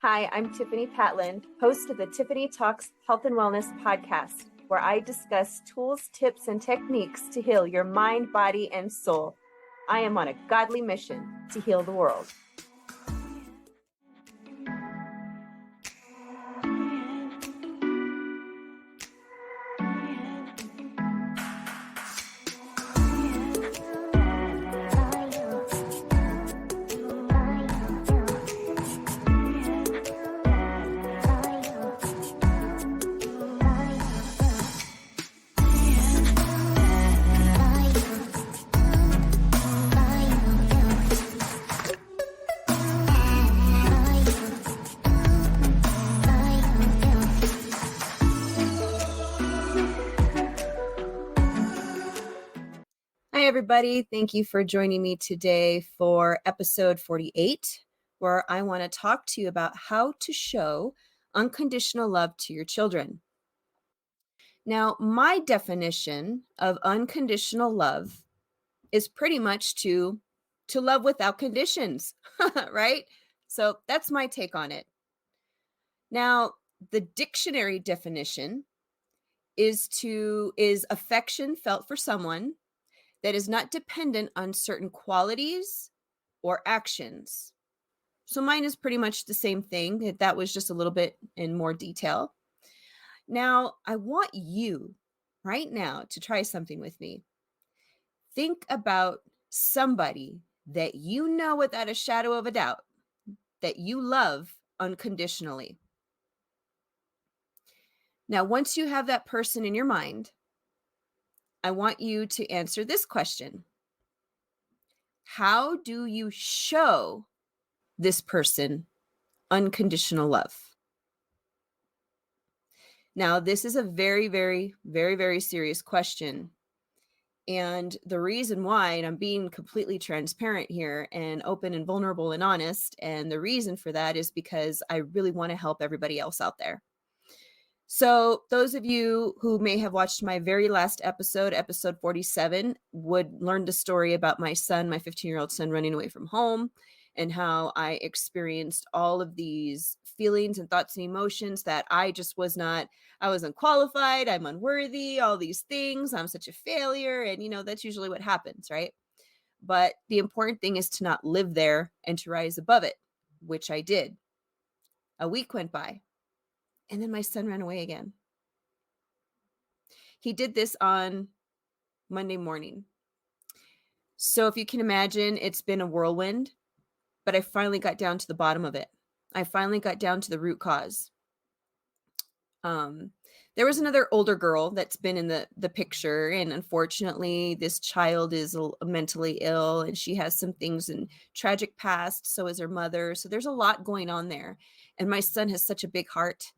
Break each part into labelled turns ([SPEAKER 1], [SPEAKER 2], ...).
[SPEAKER 1] Hi, I'm Tiffani Patlan, host of the Tiffani Talks Health and Wellness podcast, where I discuss tools, tips, and techniques to heal your mind, body, and soul. I am on a godly mission to heal the world. Hi, everybody. Thank you for joining me today for episode 48, where I want to talk to you about how to show unconditional love to your children. Now, my definition of unconditional love is pretty much to love without conditions, right? So that's my take on it. Now, the dictionary definition is affection felt for someone that is not dependent on certain qualities or actions. So mine is pretty much the same thing. That was just a little bit in more detail. Now, I want you right now to try something with me. Think about somebody that you know without a shadow of a doubt that you love unconditionally. Now, once you have that person in your mind, I want you to answer this question. How do you show this person unconditional love? Now, this is a very, very, very, very serious question. And the reason why, and I'm being completely transparent here and open and vulnerable and honest, and the reason for that is because I really want to help everybody else out there. So those of you who may have watched my very last episode, episode 47, would learn the story about my son, my 15-year-old son, running away from home, and how I experienced all of these feelings and thoughts and emotions that I was unqualified, I'm unworthy, all these things, I'm such a failure. And, that's usually what happens, right? But the important thing is to not live there and to rise above it, which I did. A week went by, and then my son ran away again. He did this on Monday morning. So if you can imagine, it's been a whirlwind. But I finally got down to the bottom of it. I finally got down to the root cause. There was another older girl that's been in the picture. And unfortunately, this child is mentally ill and she has some things in tragic past. So is her mother. So there's a lot going on there. And my son has such a big heart.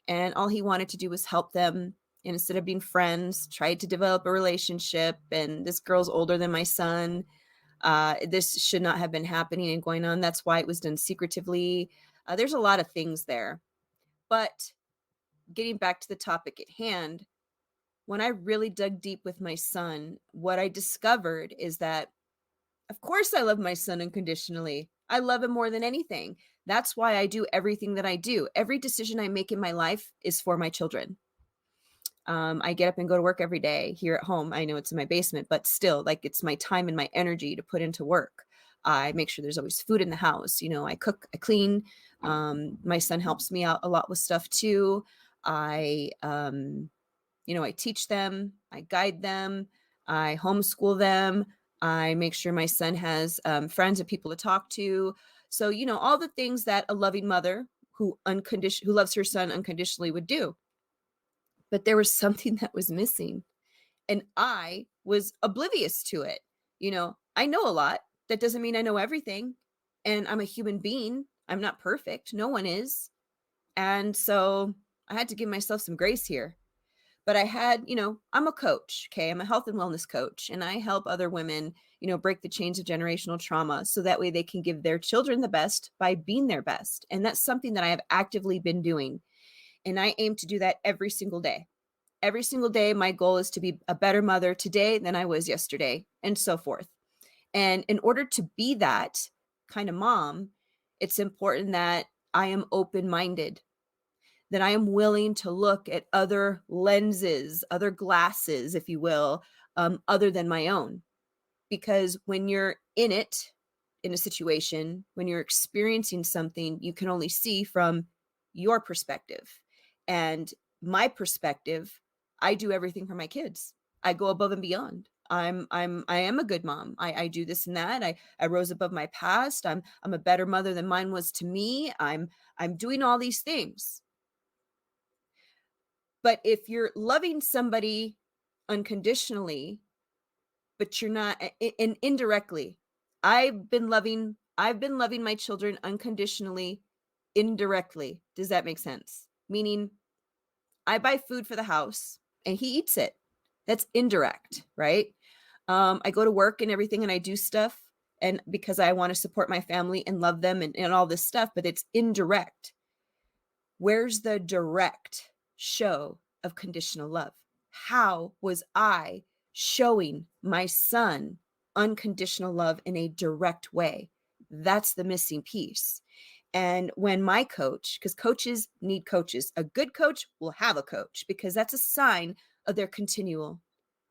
[SPEAKER 1] And all he wanted to do was help them. And instead of being friends, tried to develop a relationship. And this girl's older than my son. This should not have been happening and going on. That's why it was done secretively. There's a lot of things there. But getting back to the topic at hand, when I really dug deep with my son, what I discovered is that, of course, I love my son unconditionally. I love him more than anything. That's why I do everything that I do. Every decision I make in my life is for my children. I get up and go to work every day here at home. I know it's in my basement, but still, it's my time and my energy to put into work. I make sure there's always food in the house. I cook, I clean. My son helps me out a lot with stuff too. I teach them, I guide them, I homeschool them. I make sure my son has friends and people to talk to. So, all the things that a loving mother who loves her son unconditionally would do. But there was something that was missing, and I was oblivious to it. I know a lot. That doesn't mean I know everything. And I'm a human being. I'm not perfect. No one is. And so I had to give myself some grace here. But I had, I'm a coach. Okay. I'm a health and wellness coach, and I help other women, break the chains of generational trauma so that way they can give their children the best by being their best. And that's something that I have actively been doing. And I aim to do that every single day. Every single day, my goal is to be a better mother today than I was yesterday, and so forth. And in order to be that kind of mom, it's important that I am open-minded, that I am willing to look at other lenses, other glasses, if you will, other than my own. Because when you're in it, in a situation, when you're experiencing something, you can only see from your perspective. And my perspective, I do everything for my kids. I go above and beyond. I am a good mom. I do this and that. I rose above my past. I'm a better mother than mine was to me. I'm doing all these things. But if you're loving somebody unconditionally, but you're not, and indirectly, I've been loving my children unconditionally, indirectly. Does that make sense? Meaning, I buy food for the house and he eats it. That's indirect, right? I go to work and everything and I do stuff and because I want to support my family and love them and all this stuff, but it's indirect. Where's the direct show of conditional love? How was I showing my son unconditional love in a direct way? That's the missing piece. And when my coach, because coaches need coaches, a good coach will have a coach because that's a sign of their continual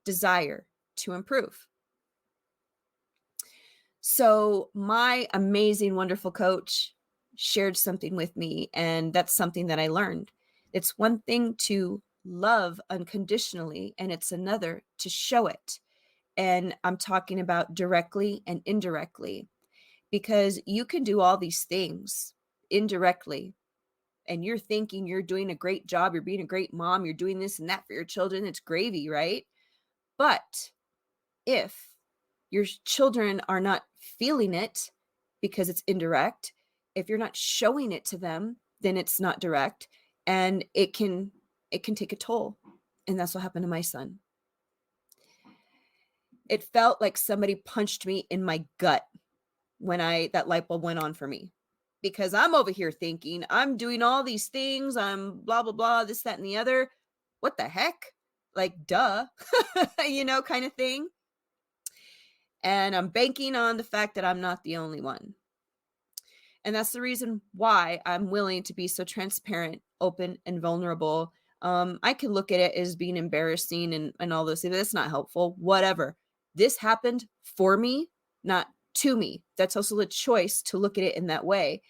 [SPEAKER 1] desire to improve. So my amazing, wonderful coach shared something with me, and that's something that I learned. It's one thing to love unconditionally, and it's another to show it. And I'm talking about directly and indirectly, because you can do all these things indirectly, and you're thinking you're doing a great job, you're being a great mom, you're doing this and that for your children. It's gravy, right? But if your children are not feeling it because it's indirect, if you're not showing it to them, then it's not direct and it can take a toll. And that's what happened to my son. It felt like somebody punched me in my gut when that light bulb went on for me. Because I'm over here thinking I'm doing all these things, I'm blah blah blah, this that and the other. What the heck? Like duh. Kind of thing. And I'm banking on the fact that I'm not the only one. And that's the reason why I'm willing to be so transparent, open, and vulnerable. I can look at it as being embarrassing and all those things. That's not helpful. Whatever. This happened for me, not to me. That's also the choice to look at it in that way.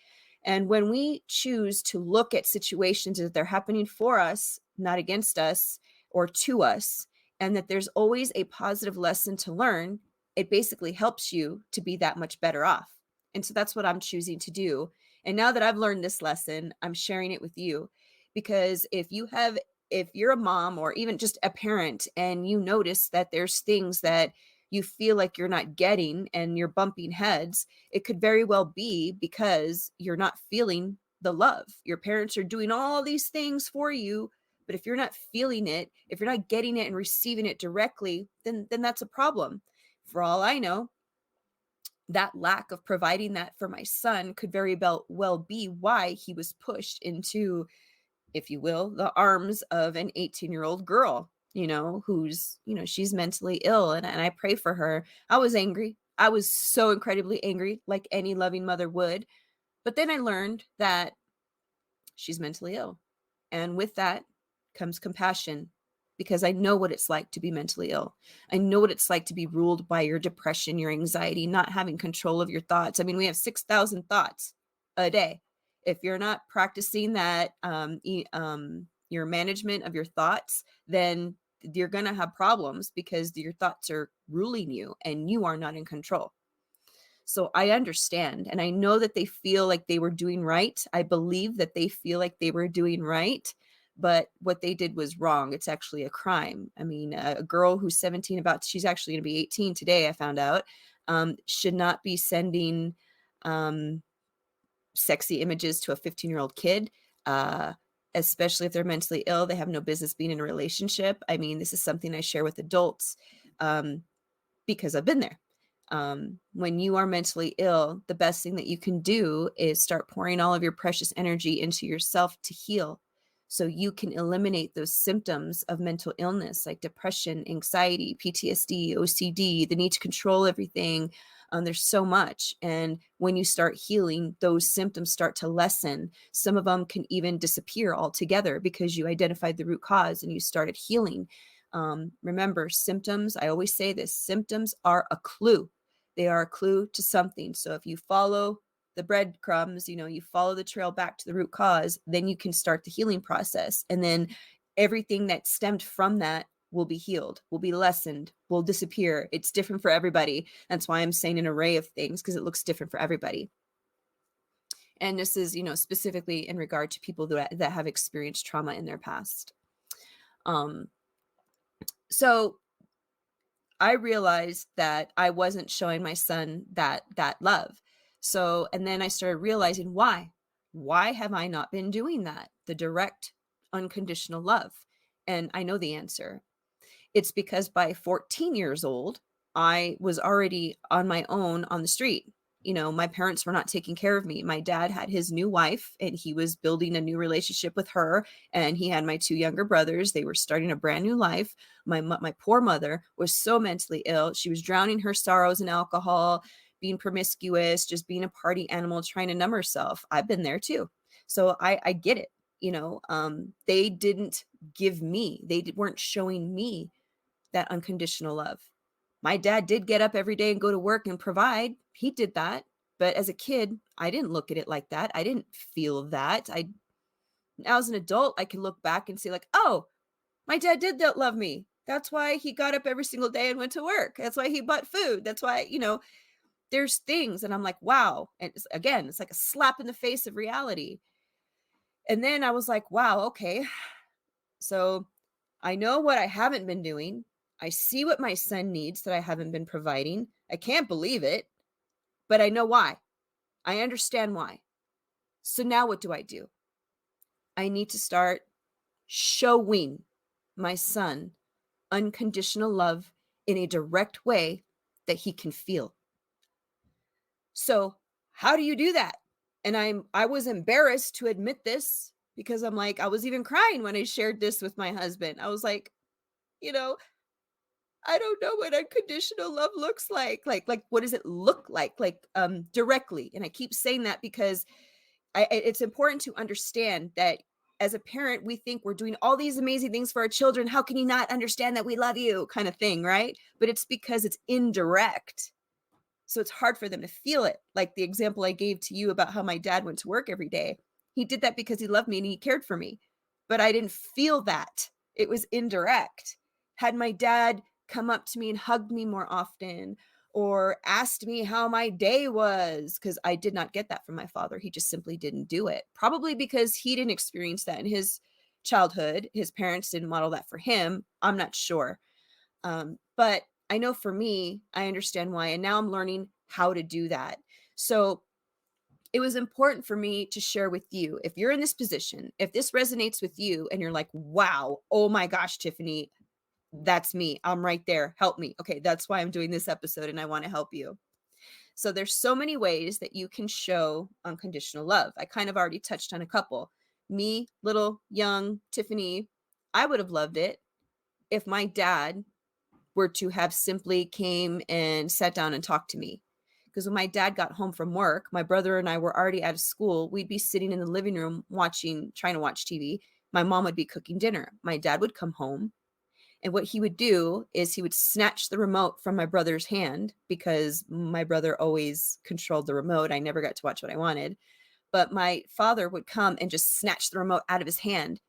[SPEAKER 1] And when we choose to look at situations that they're happening for us, not against us or to us, and that there's always a positive lesson to learn, it basically helps you to be that much better off. And so that's what I'm choosing to do. And now that I've learned this lesson, I'm sharing it with you because if you're a mom or even just a parent and you notice that there's things that you feel like you're not getting and you're bumping heads, it could very well be because you're not feeling the love. Your parents are doing all these things for you, but if you're not feeling it, if you're not getting it and receiving it directly, then that's a problem. For all I know, that lack of providing that for my son could very well be why he was pushed into, if you will, the arms of an 18-year-old girl, who's, she's mentally ill. And I pray for her. I was angry. I was so incredibly angry, like any loving mother would. But then I learned that she's mentally ill. And with that comes compassion because I know what it's like to be mentally ill. I know what it's like to be ruled by your depression, your anxiety, not having control of your thoughts. I mean, we have 6,000 thoughts a day. If you're not practicing that, your management of your thoughts, then you're going to have problems because your thoughts are ruling you and you are not in control. So I understand. And I know that they feel like they were doing right. I believe that they feel like they were doing right. But what they did was wrong. It's actually a crime. I mean, a girl who's 17, she's actually going to be 18 today, I found out, should not be sending sexy images to a 15-year-old kid, especially if they're mentally ill. They have no business being in a relationship. I mean, this is something I share with adults because I've been there. When you are mentally ill, the best thing that you can do is start pouring all of your precious energy into yourself to heal so you can eliminate those symptoms of mental illness like depression, anxiety, PTSD, OCD, the need to control everything. There's so much. And when you start healing, those symptoms start to lessen. Some of them can even disappear altogether because you identified the root cause and you started healing. Remember, symptoms, I always say this, symptoms are a clue. They are a clue to something. So if you follow the breadcrumbs, you follow the trail back to the root cause, then you can start the healing process. And then everything that stemmed from that will be healed, will be lessened, will disappear. It's different for everybody. That's why I'm saying an array of things, because it looks different for everybody. And this is, specifically in regard to people that have experienced trauma in their past. So I realized that I wasn't showing my son that love. So, and then I started realizing why. Why have I not been doing that? The direct, unconditional love. And I know the answer. It's because by 14 years old, I was already on my own on the street. My parents were not taking care of me. My dad had his new wife and he was building a new relationship with her. And he had my two younger brothers. They were starting a brand new life. My poor mother was so mentally ill. She was drowning her sorrows in alcohol, being promiscuous, just being a party animal, trying to numb herself. I've been there too. So I get it. They didn't give me, weren't showing me that unconditional love. My dad did get up every day and go to work and provide. He did that. But as a kid, I didn't look at it like that. I didn't feel that. Now as an adult, I can look back and say like, oh, my dad did that love me. That's why he got up every single day and went to work. That's why he bought food. That's why, there's things. And I'm like, wow. And again, it's like a slap in the face of reality. And then I was like, wow, okay. So I know what I haven't been doing. I see what my son needs that I haven't been providing. I can't believe it, but I know why. I understand why. So now what do? I need to start showing my son unconditional love in a direct way that he can feel. So how do you do that? And I was embarrassed to admit this because I'm like, I was even crying when I shared this with my husband. I was like, you know, I don't know what unconditional love looks like. Like what does it look like? Directly. And I keep saying that because it's important to understand that as a parent, we think we're doing all these amazing things for our children. How can you not understand that we love you kind of thing, right? But it's because it's indirect. So it's hard for them to feel it. Like the example I gave to you about how my dad went to work every day. He did that because he loved me and he cared for me. But I didn't feel that. It was indirect. Had my dad come up to me and hugged me more often or asked me how my day was, because I did not get that from my father. He just simply didn't do it. Probably because he didn't experience that in his childhood. His parents didn't model that for him. I'm not sure. But I know for me, I understand why. And now I'm learning how to do that. So it was important for me to share with you. If you're in this position, if this resonates with you and you're like, wow, oh my gosh, Tiffani, that's me. I'm right there. Help me. Okay, that's why I'm doing this episode and I want to help you. So there's so many ways that you can show unconditional love. I kind of already touched on a couple. Me, little young Tiffani, I would have loved it if my dad were to have simply came and sat down and talked to me. Because when my dad got home from work, my brother and I were already out of school. We'd be sitting in the living room trying to watch TV. My mom would be cooking dinner. My dad would come home. And what he would do is he would snatch the remote from my brother's hand because my brother always controlled the remote. I never got to watch what I wanted. But my father would come and just snatch the remote out of his hand,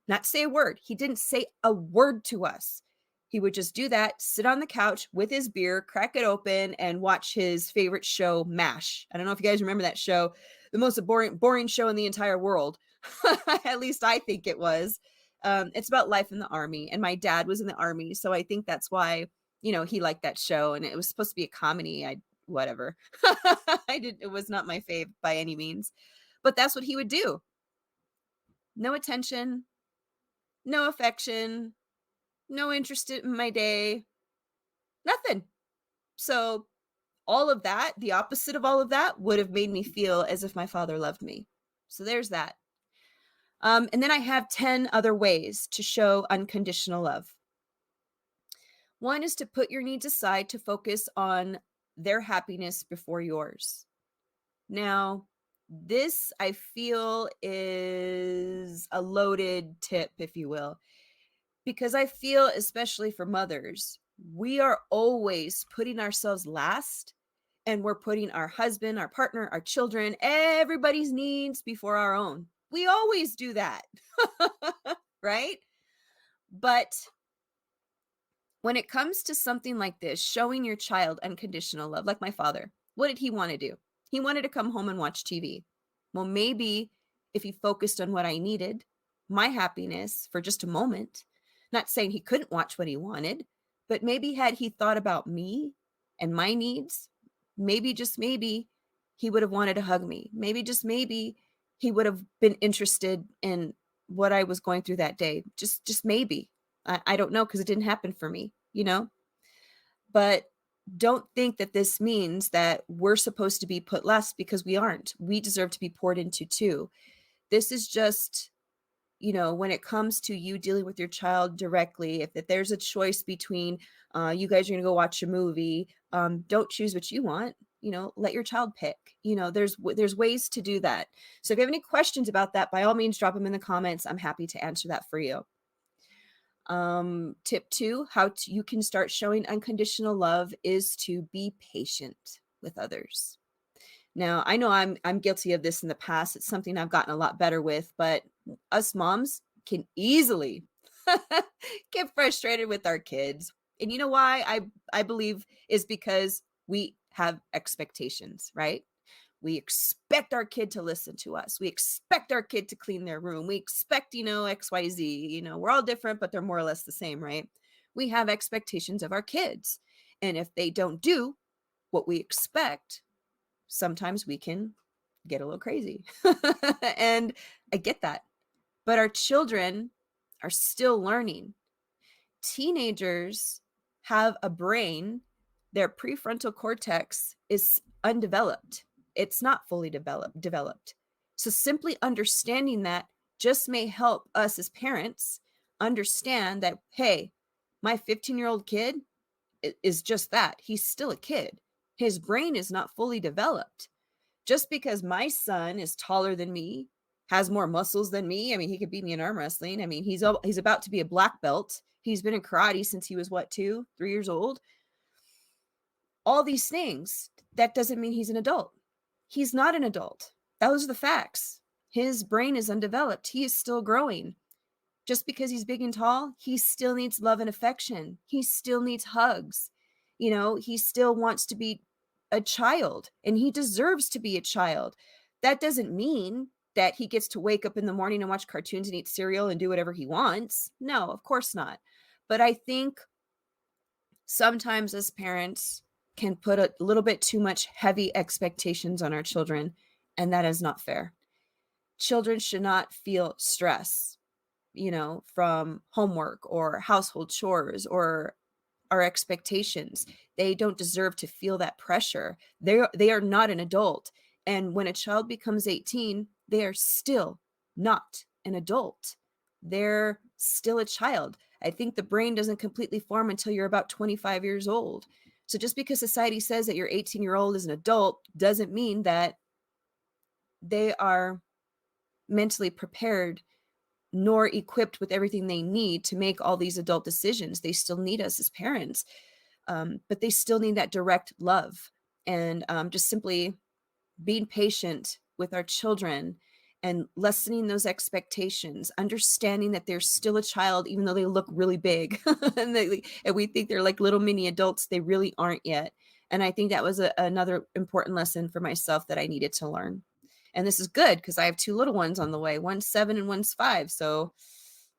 [SPEAKER 1] not say a word. He didn't say a word to us. He would just do that, sit on the couch with his beer, crack it open, and watch his favorite show, MASH. I don't know if you guys remember that show, the most boring show in the entire world. At least I think it was. It's about life in the army, and my dad was in the army, so I think that's why he liked that show. And it was supposed to be a comedy. Whatever. It was not my fave by any means, but that's what he would do. No attention, no affection, no interest in my day, nothing. So all of that, the opposite of all of that, would have made me feel as if my father loved me. So there's that. And then I have 10 other ways to show unconditional love. One is to put your needs aside to focus on their happiness before yours. Now, this I feel is a loaded tip, if you will, because I feel, especially for mothers, we are always putting ourselves last and we're putting our husband, our partner, our children, everybody's needs before our own. We always do that, right? But when it comes to something like this, showing your child unconditional love, like my father, what did he want to do? He wanted to come home and watch TV. Well, maybe if he focused on what I needed, my happiness for just a moment, not saying he couldn't watch what he wanted, but maybe had he thought about me and my needs, maybe just maybe he would have wanted to hug me. Maybe just maybe he would have been interested in what I was going through that day. Just maybe. I don't know because it didn't happen for me, you know? But don't think that this means that we're supposed to be put less because we aren't. We deserve to be poured into too. This is just, when it comes to you dealing with your child directly, if there's a choice between you guys are going to go watch a movie, don't choose what you want. Let your child pick. There's ways to do that. So if you have any questions about that, by all means, drop them in the comments. I'm happy to answer that for you. Tip 2, you can start showing unconditional love is to be patient with others. Now, I know I'm guilty of this in the past. It's something I've gotten a lot better with, but us moms can easily get frustrated with our kids. And you know why? I believe is because we have expectations, right? We expect our kid to listen to us. We expect our kid to clean their room. We expect, XYZ, we're all different, but they're more or less the same, right? We have expectations of our kids. And if they don't do what we expect, sometimes we can get a little crazy. And I get that. But our children are still learning. Teenagers have a brain, their prefrontal cortex is undeveloped. It's not fully developed. So simply understanding that just may help us as parents understand that, hey, my 15-year-old kid is just that. He's still a kid. His brain is not fully developed. Just because my son is taller than me, has more muscles than me. I mean, he could beat me in arm wrestling. I mean, he's about to be a black belt. He's been in karate since he was 3 years old. All these things, that doesn't mean he's an adult. He's not an adult. Those are the facts. His brain is undeveloped. He is still growing. Just because he's big and tall, he still needs love and affection. He still needs hugs. He still wants to be a child, and he deserves to be a child. That doesn't mean that he gets to wake up in the morning and watch cartoons and eat cereal and do whatever he wants. No, of course not. But I think sometimes as parents can put a little bit too much heavy expectations on our children, and that is not fair. Children should not feel stress, from homework or household chores or our expectations. They don't deserve to feel that pressure. They are not an adult. And when a child becomes 18, they are still not an adult. They're still a child. I think the brain doesn't completely form until you're about 25 years old. So just because society says that your 18-year-old is an adult doesn't mean that they are mentally prepared nor equipped with everything they need to make all these adult decisions. They still need us as parents, but they still need that direct love and just simply being patient with our children and lessening those expectations, understanding that they're still a child, even though they look really big and we think they're like little mini adults. They really aren't yet. And I think that was another important lesson for myself that I needed to learn. And this is good because I have 2 little ones on the way. One's 7 and one's 5. So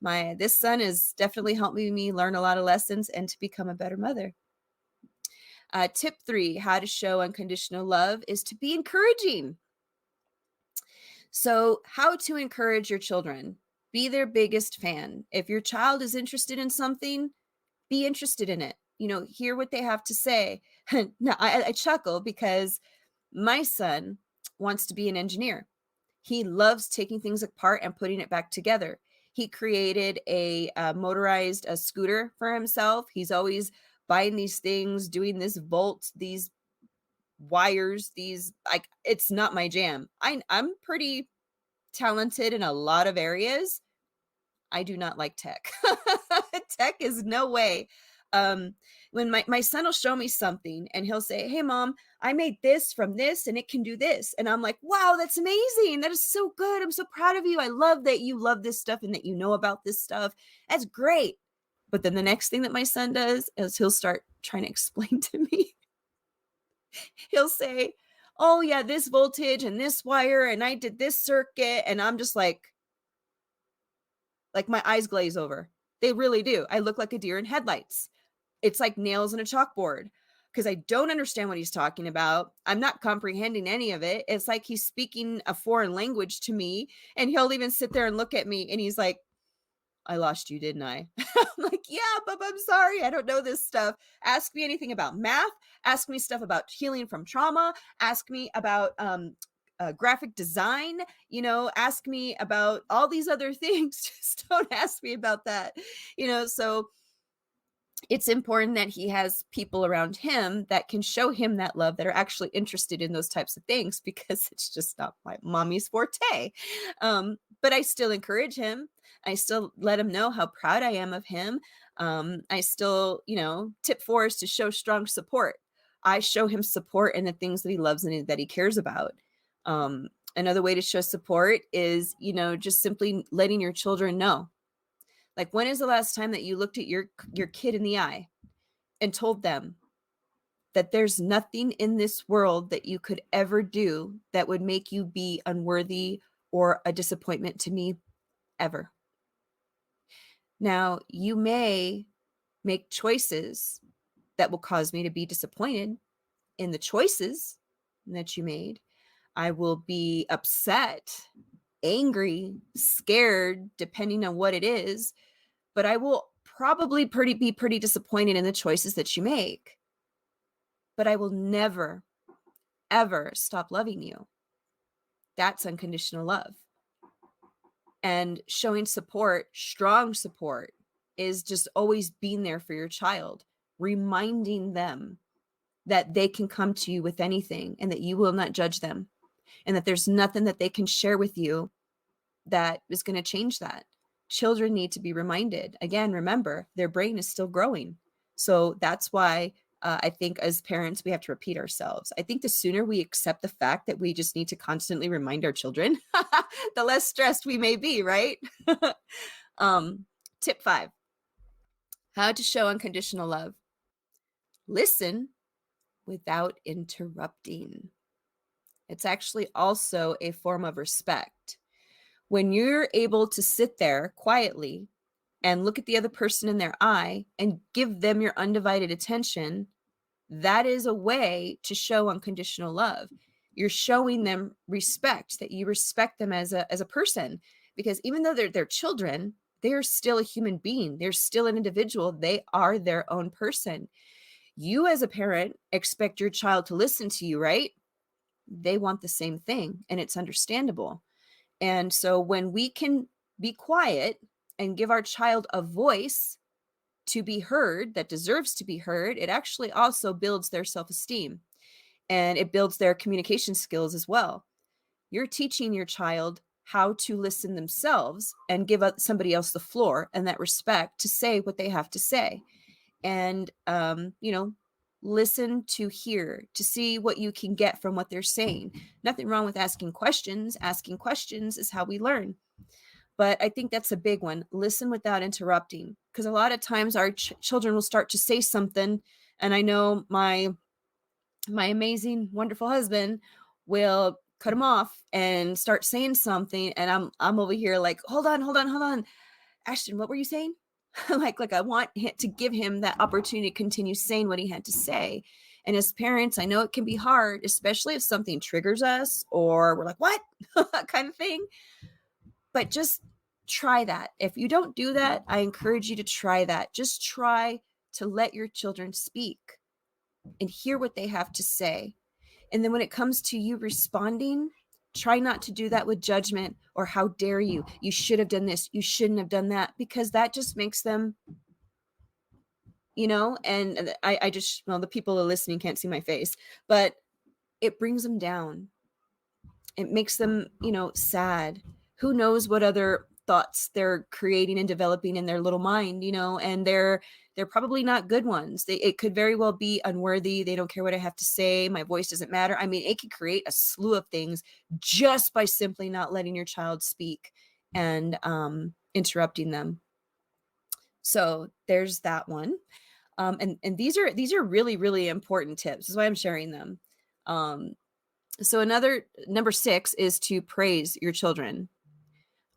[SPEAKER 1] this son has definitely helped me learn a lot of lessons and to become a better mother. Tip 3, how to show unconditional love is to be encouraging. So how to encourage your children? Be their biggest fan. If your child is interested in something, be interested in it. Hear what they have to say. Now, I chuckle because my son wants to be an engineer. He loves taking things apart and putting it back together. He created a motorized scooter for himself. He's always buying these things, doing this volt, these wires, these like it's not my jam. I'm pretty talented in a lot of areas. I do not like tech. Tech is no way. Um, when my son will show me something and he'll say, "Hey mom, I made this from this and it can do this." And I'm like, "Wow, that's amazing. That is so good. I'm so proud of you. I love that you love this stuff and that you know about this stuff. That's great." But then the next thing that my son does is he'll start trying to explain to me. He'll say, "Oh yeah, this voltage and this wire and I did this circuit." And I'm just like my eyes glaze over. They really do. I look like a deer in headlights. It's like nails in a chalkboard because I don't understand what he's talking about. I'm not comprehending any of it. It's like he's speaking a foreign language to me. And he'll even sit there and look at me and he's like, "I lost you, didn't I?" I'm like, "Yeah, but I'm sorry. I don't know this stuff. Ask me anything about math. Ask me stuff about healing from trauma. Ask me about graphic design. Ask me about all these other things. Just don't ask me about that." So it's important that he has people around him that can show him that love, that are actually interested in those types of things, because it's just not my mommy's forte. But I still encourage him. I still let him know how proud I am of him. I still, tip 4 is to show strong support. I show him support in the things that he loves and that he cares about. Another way to show support is, just simply letting your children know. Like, when is the last time that you looked at your kid in the eye and told them that there's nothing in this world that you could ever do that would make you be unworthy or a disappointment to me ever? Now, you may make choices that will cause me to be disappointed in the choices that you made. I will be upset, angry, scared, depending on what it is, but I will probably be pretty disappointed in the choices that you make. But I will never, ever stop loving you. That's unconditional love. And showing support, strong support, is just always being there for your child, reminding them that they can come to you with anything and that you will not judge them, and that there's nothing that they can share with you that is going to change that. Children need to be reminded. Again, remember, their brain is still growing. So that's why I think as parents, we have to repeat ourselves. I think the sooner we accept the fact that we just need to constantly remind our children, the less stressed we may be, right? Tip 5, how to show unconditional love. Listen without interrupting. It's actually also a form of respect. When you're able to sit there quietly and look at the other person in their eye and give them your undivided attention, that is a way to show unconditional love. You're showing them respect, that you respect them as a person, because even though they're children, they're still a human being. They're still an individual. They are their own person. You as a parent expect your child to listen to you, right? They want the same thing, and it's understandable. And so when we can be quiet and give our child a voice to be heard that deserves to be heard, it actually also builds their self-esteem, and it builds their communication skills as well. You're teaching your child how to listen themselves and give somebody else the floor and that respect to say what they have to say. And, listen to hear, to see what you can get from what they're saying. Nothing wrong with asking questions. Asking questions is how we learn. But I think that's a big one. Listen without interrupting, because a lot of times our children will start to say something. And I know my amazing, wonderful husband will cut him off and start saying something. And I'm over here like, hold on. Ashton, what were you saying? like I want to give him that opportunity to continue saying what he had to say. And as parents, I know it can be hard, especially if something triggers us or we're like, what kind of thing. But just try that. If you don't do that, I encourage you to try that. Just try to let your children speak and hear what they have to say. And then when it comes to you responding, Try not to do that with judgment or how dare you. You should have done this. You shouldn't have done that, because that just makes them, and I just, well, the people who are listening can't see my face, but it brings them down. It makes them, sad. Who knows what other thoughts they're creating and developing in their little mind, and they're probably not good ones. It could very well be unworthy. They don't care what I have to say. My voice doesn't matter. I mean, it could create a slew of things just by simply not letting your child speak and interrupting them. So there's that one. And these are really, really important tips. That's why I'm sharing them. So another number 6 is to praise your children.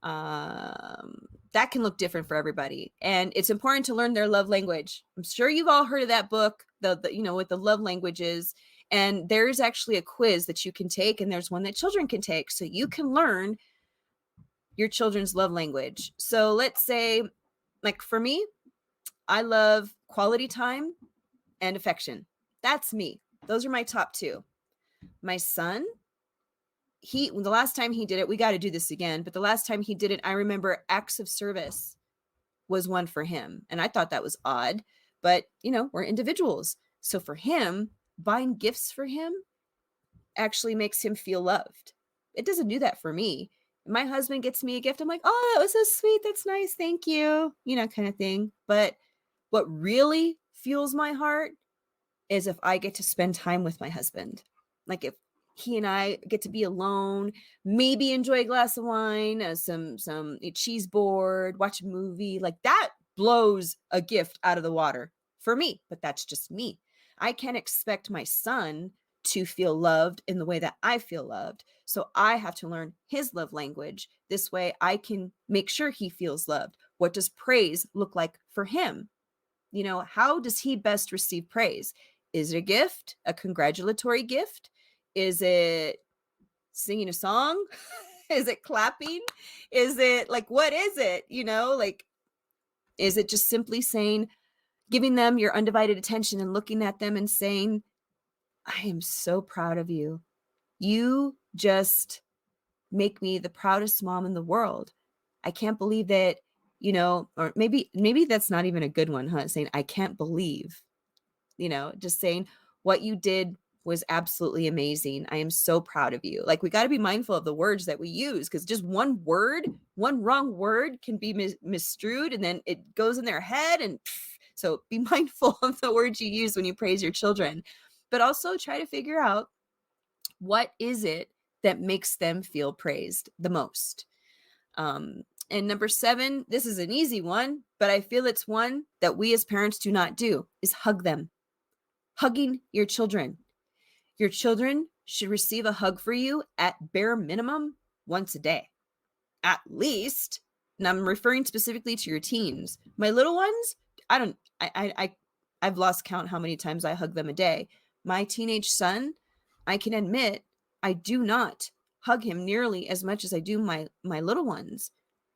[SPEAKER 1] That can look different for everybody, and it's important to learn their love language. I'm sure you've all heard of that book, the with the love languages, and there's actually a quiz that you can take, and there's one that children can take, so you can learn your children's love language. So let's say, like for me, I love quality time and affection. That's me. Those are my top 2. My son, the last time he did it, we got to do this again, but the last time he did it, I remember acts of service was one for him. And I thought that was odd, but we're individuals. So for him, buying gifts for him actually makes him feel loved. It doesn't do that for me. My husband gets me a gift, I'm like, oh, that was so sweet. That's nice. Thank you. Kind of thing. But what really fuels my heart is if I get to spend time with my husband. Like if he and I get to be alone, maybe enjoy a glass of wine, some a cheese board, watch a movie, like that blows a gift out of the water for me. But that's just me. I can't expect my son to feel loved in the way that I feel loved. So I have to learn his love language. This way I can make sure he feels loved. What does praise look like for him? How does he best receive praise? Is it a gift, a congratulatory gift? Is it singing a song? Is it clapping? Is it like, what is it? Like, is it just simply saying, giving them your undivided attention and looking at them and saying, I am so proud of you. You just make me the proudest mom in the world. I can't believe that, or maybe that's not even a good one, huh? Saying, I can't believe, just saying what you did was absolutely amazing. I am so proud of you. Like, we got to be mindful of the words that we use, because just one wrong word can be misstrued, and then it goes in their head. And so be mindful of the words you use when you praise your children, but also try to figure out what is it that makes them feel praised the most. And number 7, this is an easy one, but I feel it's one that we as parents do not do, is hug them. Hugging your children. Your children should receive a hug for you at bare minimum once a day, at least. And I'm referring specifically to your teens. My little ones, I've lost count how many times I hug them a day. My teenage son, I can admit, I do not hug him nearly as much as I do my little ones.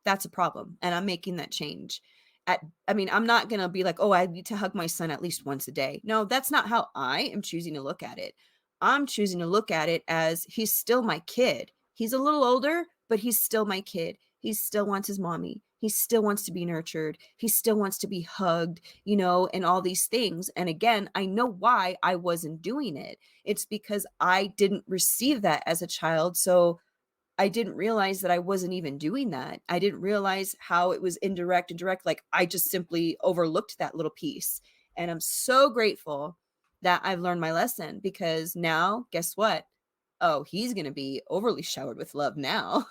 [SPEAKER 1] That's a problem, and I'm making that change. I'm not going to be like, oh, I need to hug my son at least once a day. No, that's not how I am choosing to look at it. I'm choosing to look at it as he's still my kid. He's a little older, but he's still my kid. He still wants his mommy. He still wants to be nurtured. He still wants to be hugged, and all these things. And again, I know why I wasn't doing it. It's because I didn't receive that as a child. So I didn't realize that I wasn't even doing that. I didn't realize how it was indirect and direct. Like, I just simply overlooked that little piece. And I'm so grateful that I've learned my lesson, because now, guess what? Oh, he's going to be overly showered with love now.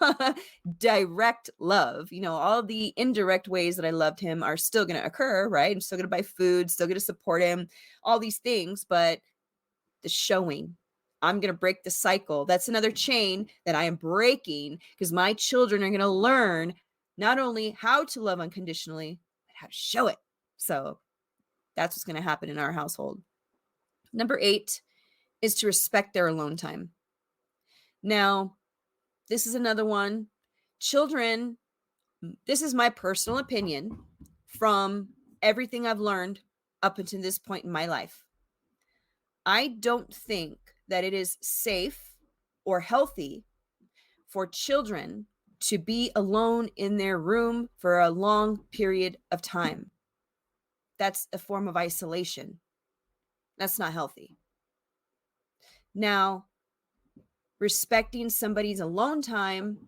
[SPEAKER 1] Direct love. All the indirect ways that I loved him are still going to occur, right? I'm still going to buy food, still going to support him, all these things. But the showing, I'm going to break the cycle. That's another chain that I am breaking, because my children are going to learn not only how to love unconditionally, but how to show it. So that's what's going to happen in our household. Number 8 is to respect their alone time. Now, this is another one. Children, this is my personal opinion from everything I've learned up until this point in my life. I don't think that it is safe or healthy for children to be alone in their room for a long period of time. That's a form of isolation. That's not healthy. Now, respecting somebody's alone time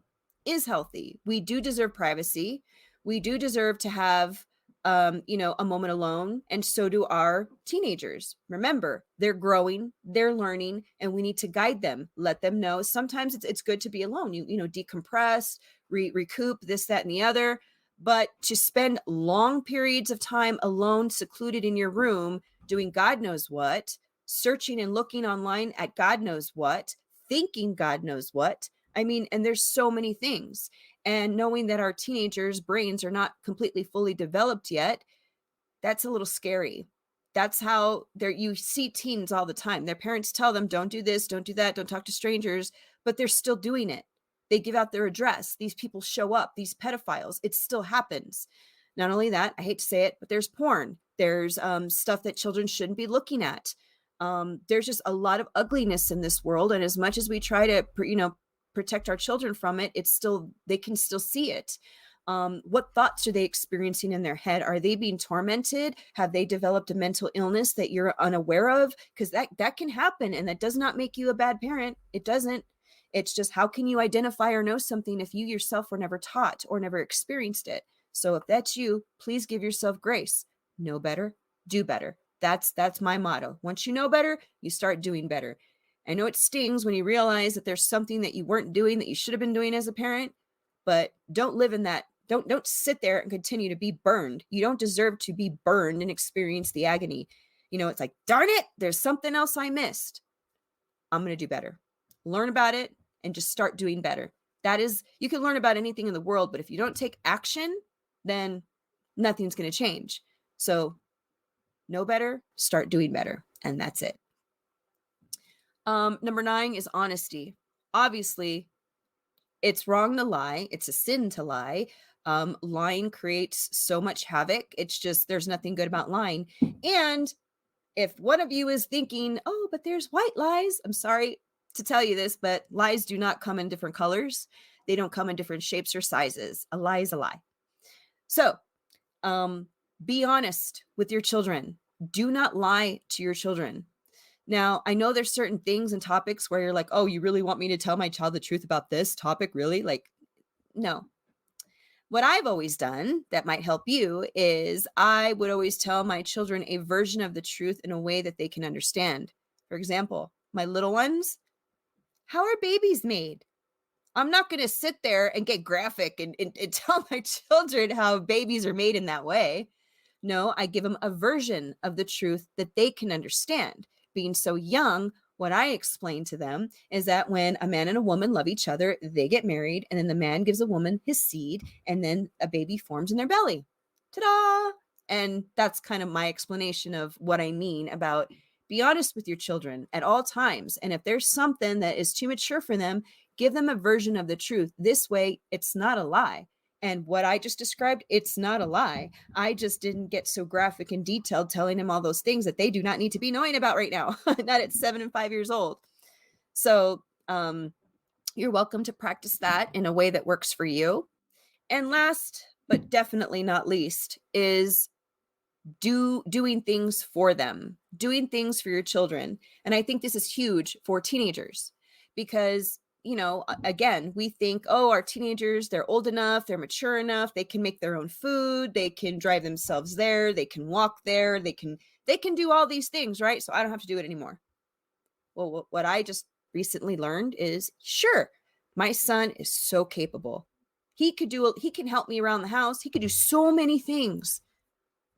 [SPEAKER 1] is healthy. We do deserve privacy. We do deserve to have a moment alone, and so do our teenagers. Remember, they're growing, they're learning, and we need to guide them, let them know. Sometimes it's good to be alone. Decompress, recoup, this, that, and the other. But to spend long periods of time alone, secluded in your room, doing God knows what, searching and looking online at God knows what, thinking God knows what. I mean, and there's so many things. And knowing that our teenagers' brains are not completely fully developed yet, that's a little scary. That's how you see teens all the time. Their parents tell them, don't do this, don't do that, don't talk to strangers, but they're still doing it. They give out their address. These people show up, these pedophiles. It still happens. Not only that, I hate to say it, but there's porn. There's stuff that children shouldn't be looking at. There's just a lot of ugliness in this world. And as much as we try to, protect our children from it, they can still see it. What thoughts are they experiencing in their head? Are they being tormented? Have they developed a mental illness that you're unaware of? Because that can happen, and that does not make you a bad parent. It doesn't. It's just, how can you identify or know something if you yourself were never taught or never experienced it? So if that's you, please give yourself grace. Know better, do better. That's my motto. Once you know better, you start doing better. I know it stings when you realize that there's something that you weren't doing that you should have been doing as a parent, but don't live in that. Don't sit there and continue to be burned. You don't deserve to be burned and experience the agony. It's like, darn it, there's something else I missed. I'm going to do better. Learn about it and just start doing better. You can learn about anything in the world, but if you don't take action, then nothing's going to change. So know better, start doing better. And that's it. Number 9 is honesty. Obviously, it's wrong to lie. It's a sin to lie. Lying creates so much havoc. It's just, there's nothing good about lying. And if one of you is thinking, oh, but there's white lies, I'm sorry to tell you this, but lies do not come in different colors. They don't come in different shapes or sizes. A lie is a lie. So, be honest with your children. Do not lie to your children. Now, I know there's certain things and topics where you're like, oh, you really want me to tell my child the truth about this topic? Really? Like, no. What I've always done that might help you is I would always tell my children a version of the truth in a way that they can understand. For example, my little ones, how are babies made? I'm not going to sit there and get graphic and tell my children how babies are made in that way. No, I give them a version of the truth that they can understand. Being so young, what I explain to them is that when a man and a woman love each other, they get married, and then the man gives a woman his seed, and then a baby forms in their belly. Ta-da! And that's kind of my explanation of what I mean about be honest with your children at all times. And if there's something that is too mature for them, give them a version of the truth. This way, it's not a lie. And what I just described, it's not a lie. I just didn't get so graphic and detailed telling them all those things that they do not need to be knowing about right now, not at 7 and 5 years old. So you're welcome to practice that in a way that works for you. And last, but definitely not least, is doing things for them, doing things for your children. And I think this is huge for teenagers because again, we think, oh, our teenagers, they're old enough, they're mature enough, they can make their own food, they can drive themselves there, they can walk there, they can do all these things, right? So I don't have to do it anymore. Well, what I just recently learned is, sure, my son is so capable. He can help me around the house. He could do so many things.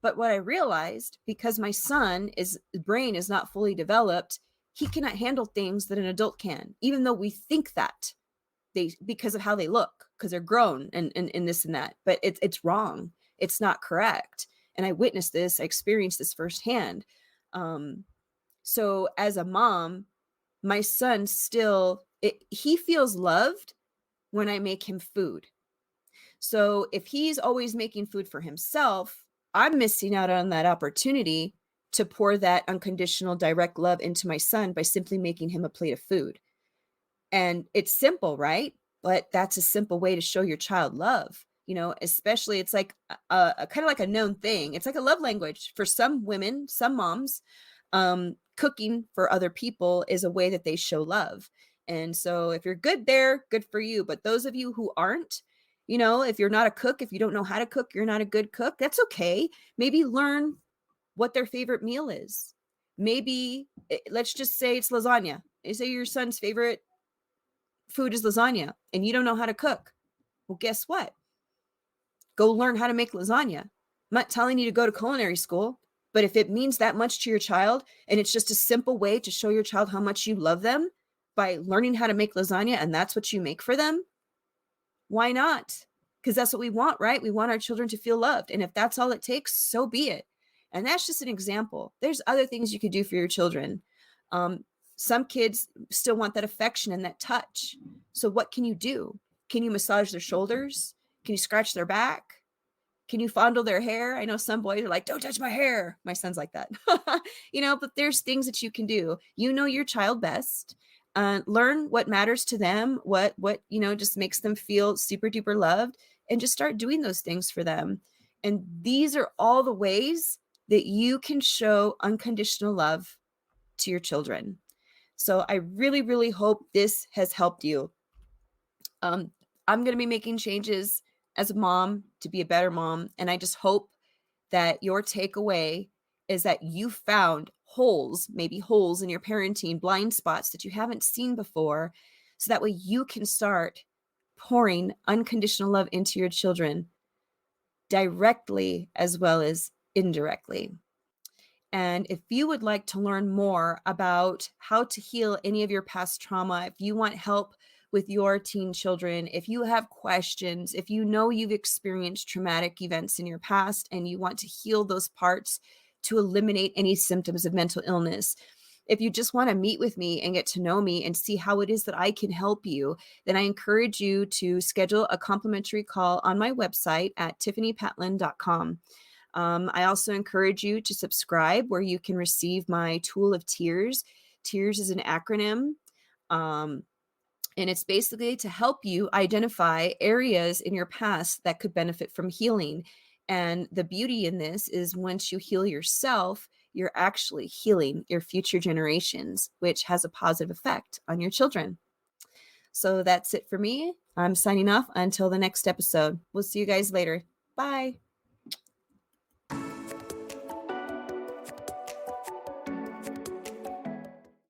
[SPEAKER 1] But what I realized, because my son's brain is not fully developed, he cannot handle things that an adult can, even though we think that because of how they look, because they're grown and this and that. But it's wrong. It's not correct. And I witnessed this. I experienced this firsthand. So as a mom, my son he feels loved when I make him food. So if he's always making food for himself, I'm missing out on that opportunity to pour that unconditional direct love into my son by simply making him a plate of food. And it's simple, right? but that's a simple way to show your child love. Especially it's like a kind of like a known thing. It's like a love language for some women, some moms. Cooking for other people is a way that they show love. And so if you're good there, good for you. But those of you who aren't, if you're not a cook, if you don't know how to cook, you're not a good cook, that's okay. Maybe learn what their favorite meal is. Maybe let's just say it's lasagna. You say your son's favorite food is lasagna and you don't know how to cook. Well, guess what? Go learn how to make lasagna. I'm not telling you to go to culinary school, but if it means that much to your child and it's just a simple way to show your child how much you love them by learning how to make lasagna and that's what you make for them, why not? Because that's what we want, right? We want our children to feel loved. And if that's all it takes, so be it. And that's just an example. There's other things you could do for your children. Some kids still want that affection and that touch. So what can you do? Can you massage their shoulders? Can you scratch their back? Can you fondle their hair? I know some boys are like, don't touch my hair. My son's like that. But there's things that you can do. You know your child best. Learn what matters to them, what just makes them feel super duper loved, and just start doing those things for them. And these are all the ways that you can show unconditional love to your children. So I really, really hope this has helped you. I'm going to be making changes as a mom to be a better mom. And I just hope that your takeaway is that you found maybe holes in your parenting, blind spots that you haven't seen before. So that way you can start pouring unconditional love into your children directly as well as indirectly. And if you would like to learn more about how to heal any of your past trauma, if you want help with your teen children, if you have questions, if you know you've experienced traumatic events in your past and you want to heal those parts to eliminate any symptoms of mental illness, if you just want to meet with me and get to know me and see how it is that I can help you, then I encourage you to schedule a complimentary call on my website at tiffanipatlan.com. I also encourage you to subscribe where you can receive my Tool of T.E.A.R.S. T.E.A.R.S is an acronym. And it's basically to help you identify areas in your past that could benefit from healing. And the beauty in this is once you heal yourself, you're actually healing your future generations, which has a positive effect on your children. So that's it for me. I'm signing off until the next episode. We'll see you guys later. Bye.